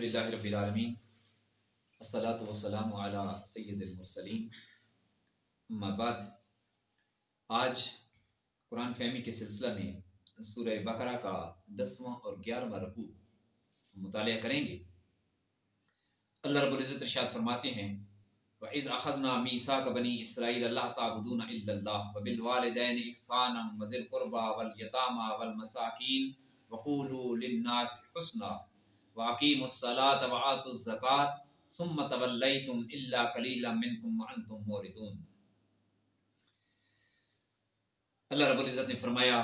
الحمدللہ رب العالمین الصلاۃ والسلام علی سید المرسلین اما بعد۔ آج قرآن فہمی کے سلسلہ میں سورہ بقرہ کا 10واں اور 11واں رکوع مطالعہ کریں گے۔ اللہ رب العزت ارشاد فرماتے ہیں وَإِذْ أَخَذْنَا مِيثَاقَ بَنِي إِسْرَائِيلَ لَا تَعْبُدُونَ إِلَّا اللَّهَ وَبِالْوَالِدَيْنِ إِحْسَانًا وَذِي الْقُرْبَى وَالْيَتَامَى وَالْمَسَاكِينِ وَقُولُوا لِلنَّاسِ حُسْنًا وَأَقِيمُوا الصَّلَاةَ وَآتُوا الزَّكَاةَ ثُمَّ تَوَلَّيْتُمْ إِلَّا قَلِيلًا مِّنكُمْ وَأَنْتُمْ مُعْرِضُونَ۔ اللہ رب العزت نے فرمایا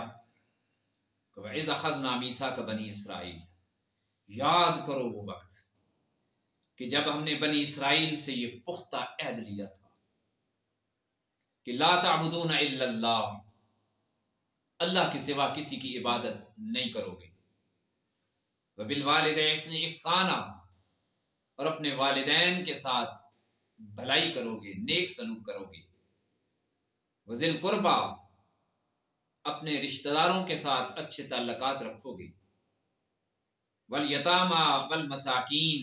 وَإِذْ أَخَذْنَا مِيثَاقَ بَنِي إِسْرَائِيلَ، یاد کرو وہ وقت کہ جب ہم نے بنی اسرائیل سے یہ پختہ عہد لیا تھا کہ لا تعبدون الا اللہ، اللہ کے سوا کسی کی عبادت نہیں کرو گے، وبالوالدین احسانا، اور اپنے والدین کے ساتھ بھلائی کرو گے، نیک سلوک کرو گے، وذی القربى، اپنے رشتہ داروں کے ساتھ اچھے تعلقات رکھو گے، والیتامی والمساکین،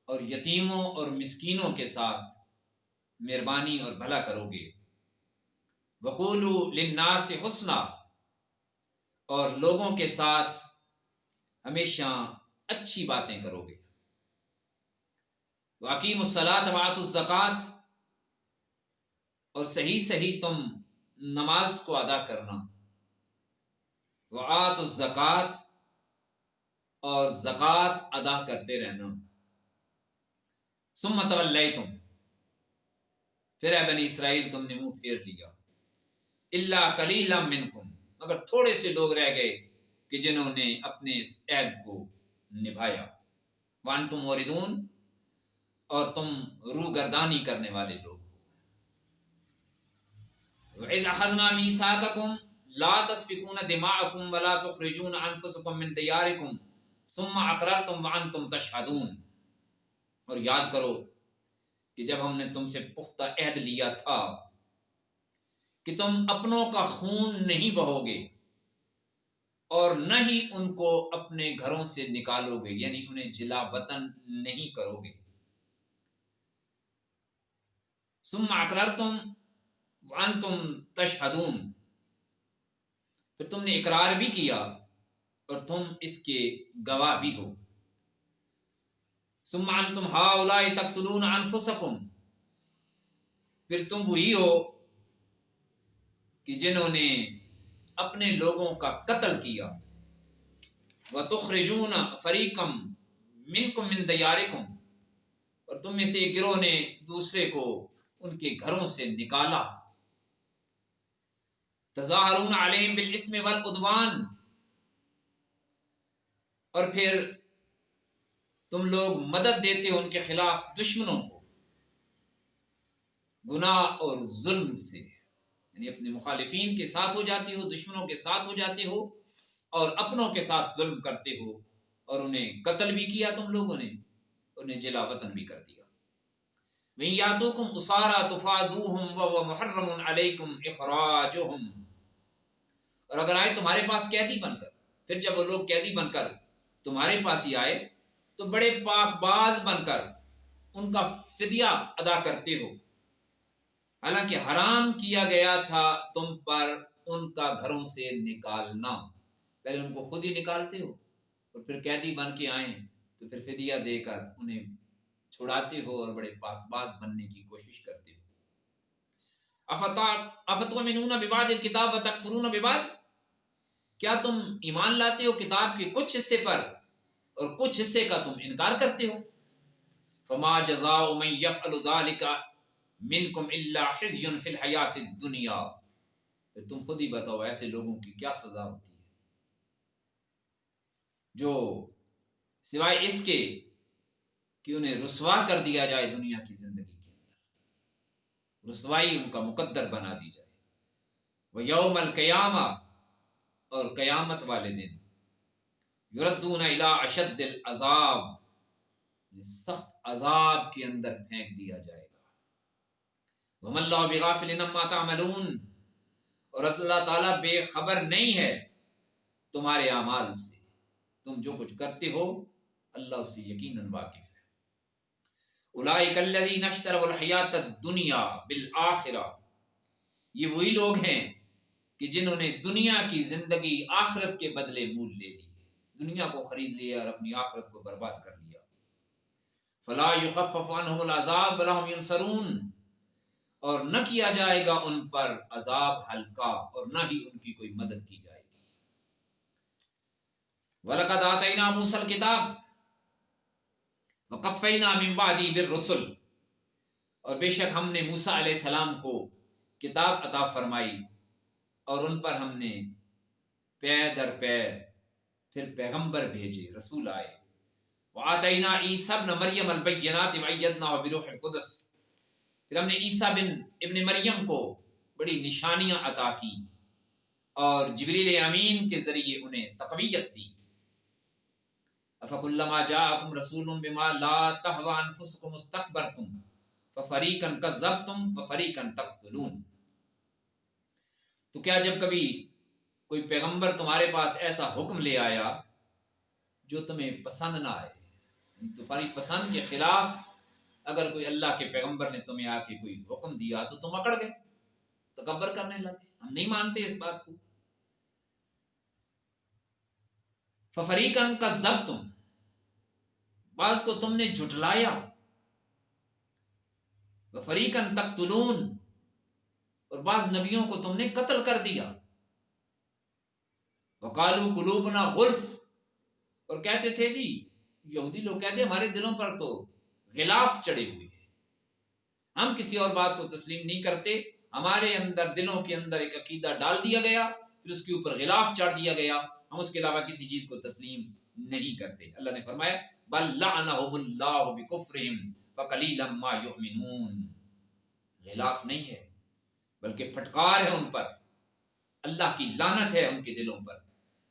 اور یتیموں اور مسکینوں کے ساتھ مہربانی اور بھلا کرو گے، وقولوا للناس حسنا، اور لوگوں کے ساتھ ہمیشہ اچھی باتیں کرو گے، واقیموا الصلاۃ وآتوا الزکوٰۃ، اور صحیح تم نماز کو ادا کرنا، وآتوا الزکوٰۃ، اور زکوٰۃ ادا کرتے رہنا، ثم تولیتم، پھر اے بنی اسرائیل تم نے منہ پھیر لیا، الا قلیلا منکم، مگر تھوڑے سے لوگ رہ گئے کہ جنہوں نے اپنے اس عہد کو نبھایا، وانتم موردون، اور تم روگردانی کرنے والے لوگ۔ وَإِذْ أَخَذْنَا مِيثَاقَكُمْ لَا تَسْفِكُونَ دِمَاءَكُمْ وَلَا تُخْرِجُونَ أَنفُسَكُمْ مِنْ دِيَارِكُمْ ثُمَّ أَقْرَرْتُمْ وَأَنْتُمْ تَشْهَدُونَ، اور یاد کرو کہ جب ہم نے تم سے پختہ عہد لیا تھا کہ تم اپنوں کا خون نہیں بہو گے اور نہ ہی ان کو اپنے گھروں سے نکالو گے، یعنی انہیں جلا وطن نہیں کرو گے، ثم اقررتم وانتم تشہدون، پھر تم نے اقرار بھی کیا اور تم اس کے گواہ بھی ہو، ثم انتم ہؤلاء تقتلون انفسکم، پھر تم وہی ہو کہ جنہوں نے اپنے لوگوں کا قتل کیا، وتخرجون فریقا منکم من دیارکم، اور تم میں سے ایک گروہ نے دوسرے کو ان کے گھروں سے نکالا، تظاہرون علیہم بالاسم والعدوان، اور پھر تم لوگ مدد دیتے ہو ان کے خلاف دشمنوں کو، گناہ اور ظلم سے، یعنی اپنے مخالفین کے ساتھ ہو جاتے ہو، دشمنوں کے ساتھ ہو جاتے ہو، اور اپنوں کے ساتھ ظلم کرتے ہو، اور انہیں قتل بھی کیا تم لوگوں نے، انہیں جلا وطن بھی کر دیا۔ وَإِن يَأْتُوكُمْ أُسَارَىٰ تُفَادُوهُمْ وَهُوَ مُحَرَّمٌ عَلَيْكُمْ إِخْرَاجُهُمْ، اور اگر آئے تمہارے پاس قیدی بن کر، پھر جب وہ لوگ قیدی بن کر تمہارے پاس ہی آئے تو بڑے پاک باز بن کر ان کا فدیہ ادا کرتے ہو، حالانکہ حرام کیا گیا تھا تم پر ان کا گھروں سے نکالنا، پہلے ان کو خود ہی نکالتے ہو اور پھر قیدی بن کے آئیں تو پھر فدیہ دے کر انہیں چھڑاتے ہو اور بڑے پاک باز بننے کی کوشش کرتے ہو۔ افتؤمنون ببعض الکتاب وتکفرون ببعض، کیا تم ایمان لاتے ہو کتاب کے کچھ حصے پر اور کچھ حصے کا تم انکار کرتے ہو؟ فما جزاء من يفعل ذلك منکم الا خزي فی الحیات الدنیا، پھر تم خود ہی بتاؤ ایسے لوگوں کی کیا سزا ہوتی ہے جو سوائے اس کے کہ انہیں رسوا کر دیا جائے دنیا کی زندگی کے اندر، رسوائی ان کا مقدر بنا دی جائے، ویوم القیامہ، اور قیامت والے دن، یردون الی اشد العذاب، سخت عذاب کے اندر پھینک دیا جائے گا، وما اللہ بغافل عما تعملون، اور اللہ تعالیٰ بے خبر نہیں ہے تمہارے اعمال سے، تم جو کچھ کرتے ہو اللہ اسے یقیناً واقف ہے۔ اولئک الذین اشتروا الحیات الدنیا بالآخرہ، یہ وہی لوگ ہیں کہ جنہوں نے دنیا کی زندگی آخرت کے بدلے مول لے لی، دنیا کو خرید لیا اور اپنی آخرت کو برباد کر لیا۔ فلا یخفف عنہم العذاب ولا هم ینصرون، اور نہ کیا جائے گا ان پر عذاب ہلکا اور نہ ہی ان کی کوئی مدد کی جائے گی۔ وَلَقَدْ آتَيْنَا مُوسَى الْكِتَابَ وَقَفَّيْنَا مِن بَعْدِهِ بِالرُّسُلِ، اور بے شک ہم نے موسیٰ علیہ السلام کو کتاب عطا فرمائی اور ان پر ہم نے پے در پے پھر پیغمبر بھیجے، رسول آئے۔ وَآتَيْنَا عِيسَى ابْنَ مَرْيَمَ الْبَيِّنَاتِ وَأَيَّدْنَاهُ بِرُوحِ الْقُدُسِ، پھر ہم نے عیسیٰ ابن مریم کو بڑی نشانیاں عطا کی اور جبریل امین کے ذریعے انہیں تقویت دی۔ افکلما جاءکم رسول بما لا تهوى انفسکم استکبرتم ففریقا کذبتم وفریقا تقتلون، تو کیا جب کبھی کوئی پیغمبر تمہارے پاس ایسا حکم لے آیا جو تمہیں پسند نہ آئے، تمہاری پسند کے خلاف اگر کوئی اللہ کے پیغمبر نے تمہیں آ کے کوئی حکم دیا تو تم اکڑ گئے، تکبر کرنے لگے، ہم نہیں مانتے اس بات کو۔ ففریقا کذبتم، بعض کو تم نے جھٹلایا، وفریقا تقتلون، اور بعض نبیوں کو تم نے قتل کر دیا۔ وقالوا قلوبنا غلف، اور کہتے تھے جی یہودی لوگ کہتے ہیں ہمارے دلوں پر تو غلاف چڑھے ہوئے ہیں، ہم کسی اور بات کو تسلیم نہیں کرتے، ہمارے اندر دلوں کے اندر ایک عقیدہ ڈال دیا گیا، پھر اس کے اوپر غلاف چڑھ دیا گیا، ہم اس کے علاوہ کسی چیز کو تسلیم نہیں کرتے۔ اللہ نے فرمایا بل لعنهم اللہ بکفرہم فقلیلا ما یؤمنون، غلاف نہیں ہے بلکہ پھٹکار ہے ان پر، اللہ کی لعنت ہے ان کے دلوں پر،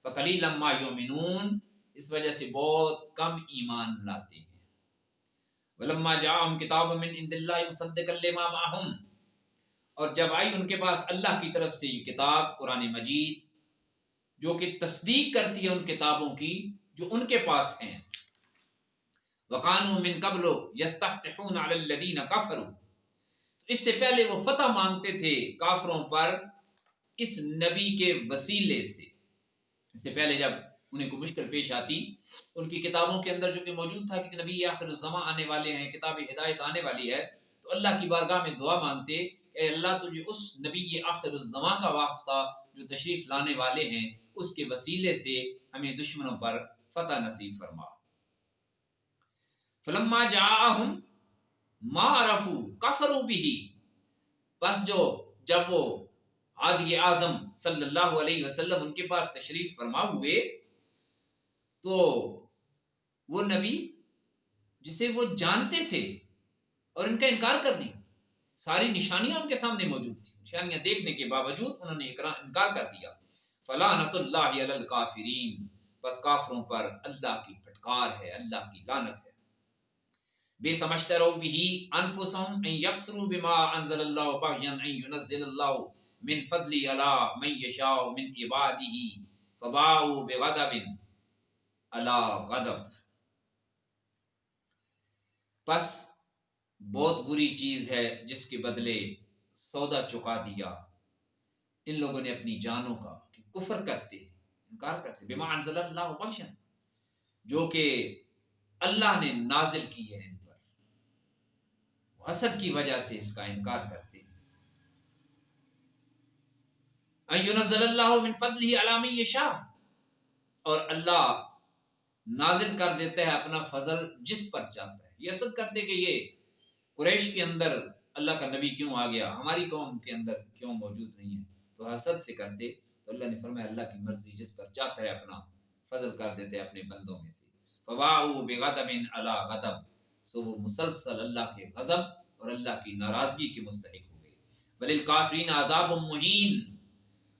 فقلیلا ما یؤمنون، اس وجہ سے بہت کم ایمان لاتے ہیں۔ ولما جاءهم کتاب من عند اللہ مصدقا لما معهم، اور جب آئی ان کے پاس اللہ کی طرف سے یہ کتاب قرآن مجید جو کہ تصدیق کرتی ہے ان کتابوں کی جو ان کے پاس ہیں، وَقَانُوا مِن قَبْلُ يَسْتَفْتِحُونَ عَلَى الَّذِينَ كَفَرُوا، اس سے پہلے وہ فتح مانگتے تھے کافروں پر اس نبی کے وسیلے سے، اس سے پہلے جب انہیں کوئی مشکل پیش آتی ان کی کتابوں کے اندر جو کہ موجود تھا کہ نبی آخر الزمان آنے والے ہیں، کتاب ہدایت آنے والی ہے، تو اللہ کی بارگاہ میں دعا مانگتے اے اللہ تجھے اس نبی آخر الزمان کا واسطہ جو تشریف لانے والے ہیں اس کے وسیلے سے ہمیں دشمنوں پر فتح نصیب فرما۔ فلما جاءہم ما عرفوا کفروا به، بس جب وہ ہادی اعظم صلی اللہ علیہ وسلم ان کے پاس تشریف فرما ہوئے تو وہ نبی جسے وہ جانتے تھے اور ان کا انکار کر دیا، ساری نشانیاں ان کے سامنے موجود تھی، نشانیاں دیکھنے کے باوجود انہوں نے انکار کر دیا۔ فلعنت اللہ علی الکافرین، بس کافروں پر اللہ کی پھٹکار ہے، اللہ کی لعنت ہے۔ بئس ما اشتروا به انفسهم ان يكفروا بما انزل الله بغيا ان ينزل الله من فضله على من يشاء من عباده فباءوا بغضب على غضب، بس بہت بری چیز ہے جس کے بدلے سودا چکا دیا ان لوگوں نے اپنی جانوں کا، کہ کفر کرتے انکار کرتے بما انزل اللہ بغیا، جو کہ اللہ نے نازل کی ہے ان پر، حسد کی وجہ سے اس کا انکار کرتے ہیں۔ ان ينزل اللہ من فضله على من يشاء، اور اللہ نازل کر دیتا ہے اپنا فضل جس پر چاہتا ہے، یہ حسد کرتے کہ یہ قریش کے اندر اللہ کا نبی کیوں آ گیا، ہماری قوم کے اندر کیوں موجود نہیں ہے، تو حسد سے کرتے، تو اللہ نے فرمایا اللہ کی مرضی جس پر چاہتا ہے اپنا فضل کر دیتے ہیں اپنے بندوں میں سے۔ فباءوا بغضب علی غضب، سو وہ مسلسل اللہ کے غضب اور اللہ کی ناراضگی کے مستحق ہو گئے۔ وللکافرین عذاب مہین،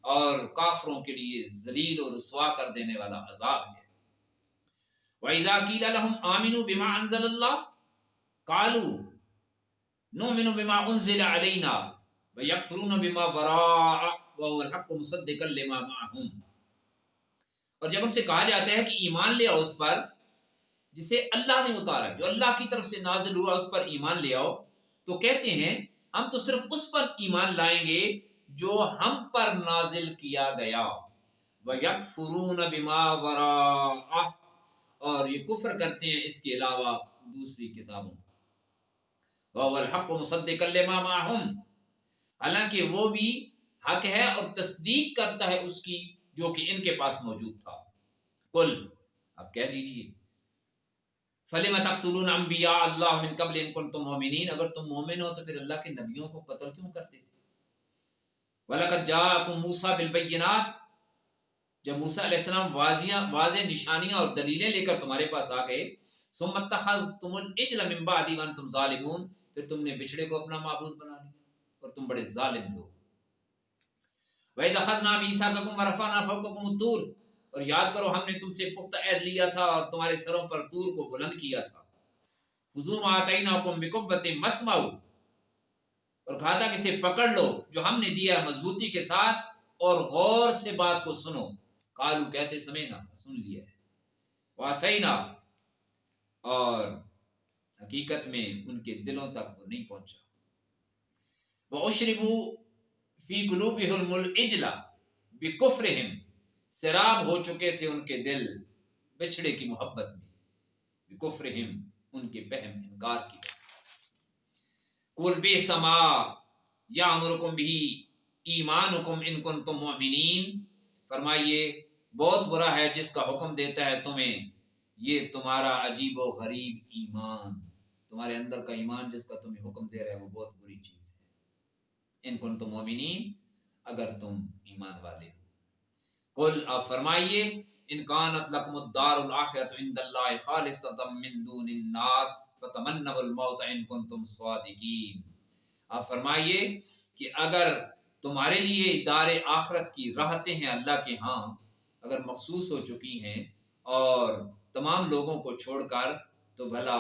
اور کافروں کے لیے ذلیل و رسوا کر دینے والا عذاب ہے۔ وَإِذَا قِيلَ لَهُمْ آمِنُوا بِمَا أَنزَلَ اللَّهُ قَالُوا نُؤْمِنُ بِمَا أُنزِلَ عَلَيْنَا وَيَكْفُرُونَ بِمَا وَرَاءَهُ وَهُوَ الْحَقُّ مُصَدِّقًا لِمَا مَعَهُمْ، اور جب ان سے کہا جاتا ہے کہ ایمان لے آؤ اس پر جسے اللہ نے اتارا، جو اللہ کی طرف سے نازل ہوا، اس پر ایمان لے آؤ، تو کہتے ہیں ہم تو صرف اس پر ایمان لائیں گے جو ہم پر نازل کیا گیا، وَيَكْفُرُونَ بِمَا وَرَاءَهُ، اور یہ کفر کرتے ہیں اس کے علاوہ دوسری کتابوں، وَهُوَ الْحَقُّ مُصَدِّقًا لِمَا مَعَهُمْ، حالانکہ وہ بھی حق ہے اور تصدیق کرتا ہے اس کی جو کہ ان کے پاس موجود تھا۔ قل، اب کہہ دیجئے، فَلِمَ تَقْتُلُونَ أَنبِيَاءَ اللَّهِ مِن قَبْلِ إِن كُنتُم مُؤْمِنِينَ، اگر تم مومن ہو تو پھر اللہ کے نبیوں کو قتل کیوں کرتے تھے؟ وَلَقَدْ جَاءَكُم مُوسَىٰ بِالْبَيِّنَاتِ، جب موسیٰ علیہ السلام واضح نشانیاں اور دلیلیں لے کر تمہارے پاس آ گئے، ثُمَّ اتَّخَذْتُمُ الْعِجْلَ مِن بَعْدِ وَأَنتُمْ ظَالِمُونَ، پھر تم نے بچڑے کو اپنا معبود بنا لیا اور تم بڑے ظالم لوگ۔ وَإِذْ أَخَذْنَا مِيثَاقَكُمْ وَرَفَعْنَا فَوْقَكُمُ الطُّورَ، اور یاد کرو ہم نے تم سے پختہ عہد لیا تھا اور تمہارے سروں پر طور کو بلند کیا تھا۔ خُذُوا مَا آتَيْنَاكُمْ بِقُوَّةٍ وَاسْمَعُوا، اور کہا تھا کہ اسے پکڑ لو جو ہم نے دیا مضبوطی کے ساتھ اور غور سے بات کو سنو۔ قالوا، کہتے سمعنا، سن لیا ہے، وَعَصَيْنَا، اور حقیقت میں ان کے دلوں تک وہ نہیں پہنچا۔ وَأُشْرِبُوا فِي قُلُوبِهِمُ الْعِجْلَ بِكُفْرِهِمْ، سیراب ہو چکے تھے ان کے دل بچھڑے کی محبت میں، بِكُفْرِهِمْ، ان کے فہم انکار کی وجہ۔ قُلْ بِئْسَ مَا يَأْمُرُكُمْ بِهِ ایمانکم ان کنتم مؤمنین، فرمائیے بہت برا ہے جس کا حکم دیتا ہے تمہیں یہ تمہارا عجیب و غریب ایمان، تمہارے اندر کا ایمان جس کا تمہیں حکم دے رہا ہے وہ بہت بری چیز ہے۔ ان کنتم مؤمنین، اگر تم ایمان والے ہو۔ قل، آپ فرمائیے، ان کانت لکم الدار الاخرۃ عند اللہ خالصۃ من دون الناس فتمنوا الموت ان کنتم صادقین، آپ فرمائیے کہ اگر تمہارے لیے دار آخرت کی راحتیں ہیں اللہ کے ہاں اگر مخصوص ہو چکی ہیں اور تمام لوگوں کو چھوڑ کر، تو بھلا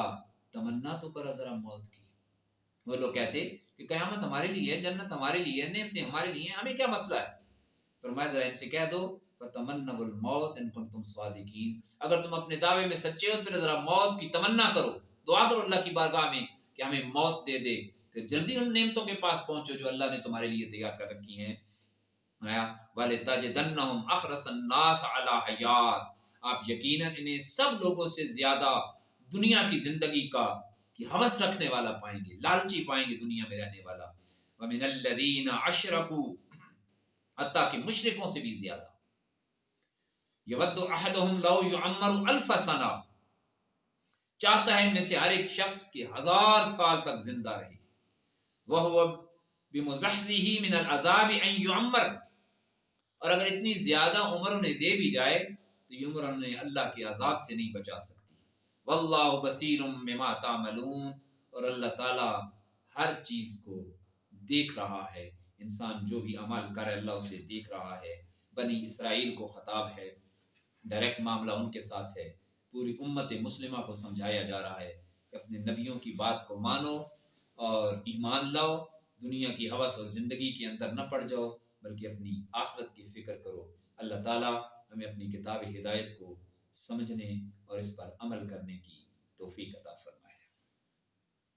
تمنا تو کرا ذرا موت کی۔ وہ لوگ کہتے کہ قیامت ہمارے لیے ہے، جنت ہمارے لیے ہے، نعمتیں ہمارے لیے ہیں، ہمیں کیا مسئلہ ہے؟ فرمایا ذرا ان سے کہہ دو فتمنوا الموت ان کنتم صادقین، اگر تم اپنے دعوے میں سچے ہو پھر ذرا موت کی تمنا کرو، دعا کرو اللہ کی بارگاہ میں کہ ہمیں موت دے دے، پھر جلدی ان نعمتوں کے پاس پہنچو جو اللہ نے تمہارے لیے تیار کر رکھی ہیں۔ وَلِتَجِدَنَّهُمْ أَحْرَصَ النَّاسِ عَلَىٰ حَيَاتٍ، آپ یقیناً انہیں سب لوگوں سے زیادہ دنیا کی زندگی کی ہوس رکھنے والا پائیں گے، لالچی پائیں گے دنیا میں رہنے والا۔ وَمِنَ الَّذِينَ أَشْرَكُوا، حتیٰ کہ مشرکوں سے بھی زیادہ۔ يَوَدُّ أَحَدُهُمْ لَوْ يُعَمَّرُ أَلْفَ سَنَةٍ، چاہتا ہے ان میں سے ہر ایک شخص کہ 1000 سال تک زندہ رہے۔ وَهُوَ بِمُزَحْزِحِهِ مِنَ الْعَذَابِ أَن يُعَمَّرَ، اور اگر اتنی زیادہ عمر انہیں دے بھی جائے تو یہ عمر انہیں اللہ کے عذاب سے نہیں بچا سکتی۔ واللہ بصیر بما تعملون، اور اللہ تعالی ہر چیز کو دیکھ رہا ہے، انسان جو بھی عمل کرے اللہ اسے دیکھ رہا ہے۔ بنی اسرائیل کو خطاب ہے، ڈائریکٹ معاملہ ان کے ساتھ ہے، پوری امت مسلمہ کو سمجھایا جا رہا ہے کہ اپنے نبیوں کی بات کو مانو اور ایمان لاؤ، دنیا کی ہوس اور زندگی کے اندر نہ پڑ جاؤ بلکہ اپنی آخرت کی فکر کرو۔ اللہ تعالیٰ ہمیں اپنی کتاب ہدایت کو سمجھنے اور اس پر عمل کرنے کی توفیق عطا فرمائے۔